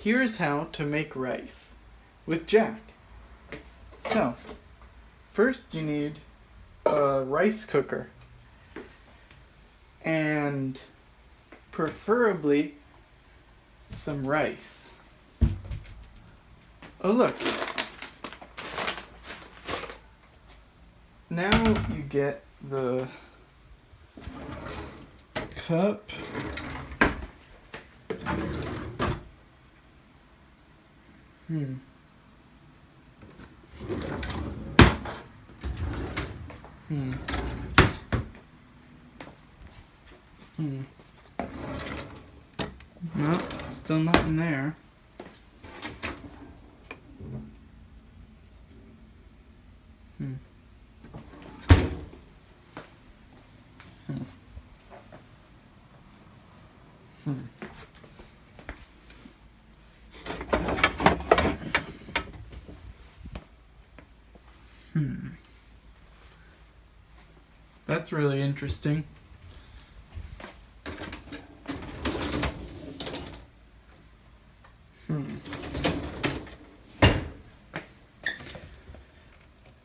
here's how to make rice with Jack. So, first you need a rice cooker. And preferably some rice. Oh look. Now you get the cup. No, still nothing there. That's really interesting.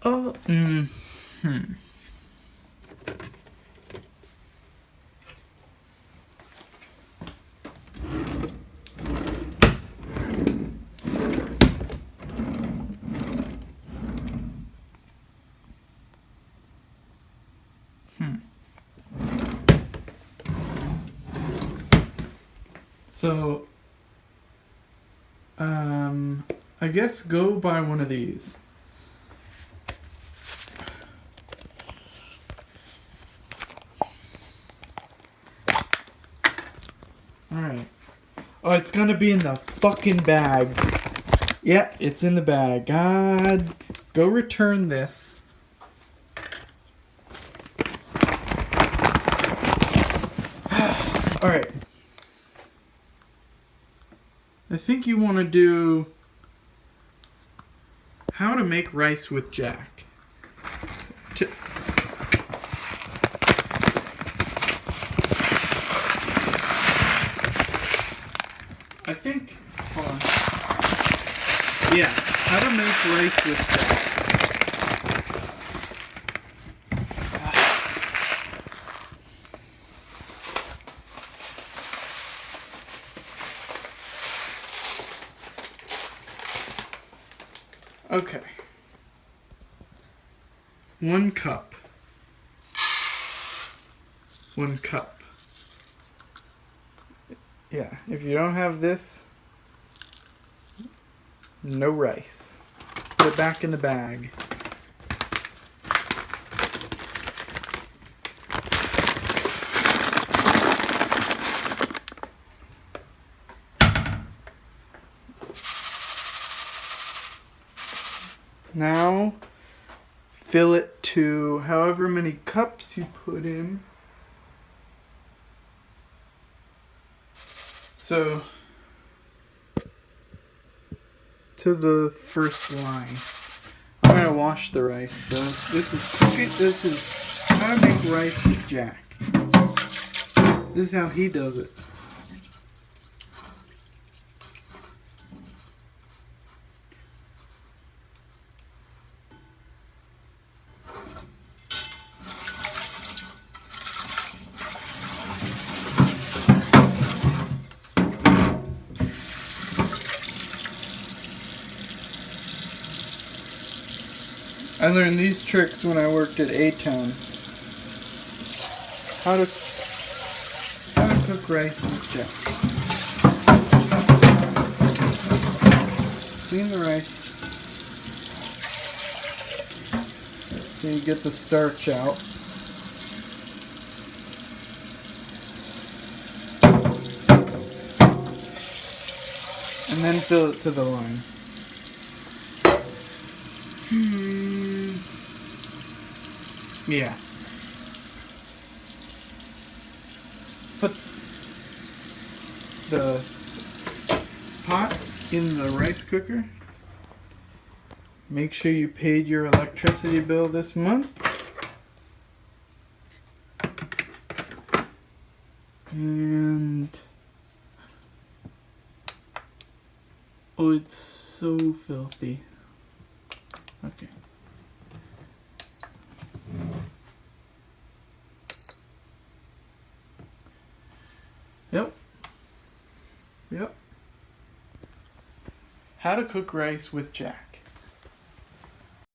Oh, So, I guess go buy one of these. Alright. Oh, it's gonna be in the fucking bag. Yeah, it's in the bag. God, go return this. Alright. I think you want to do how to make rice with Jack. I think, hold on. Yeah, how to make rice with Jack. Okay. 1 cup. 1 cup. Yeah, if you don't have this, no rice. Put it back in the bag. Now, fill it to however many cups you put in. So, to the first line. I'm gonna wash the rice. So this is how to make rice with Jack. This is how he does it. I learned these tricks when I worked at A-Town. How to cook rice with Jack. Clean the rice so you get the starch out. And then fill it to the line. Yeah. Put the pot in the rice cooker. Make sure you paid your electricity bill this month. And Oh, it's so filthy. Okay. Yep. Yep. How to cook rice with Jack.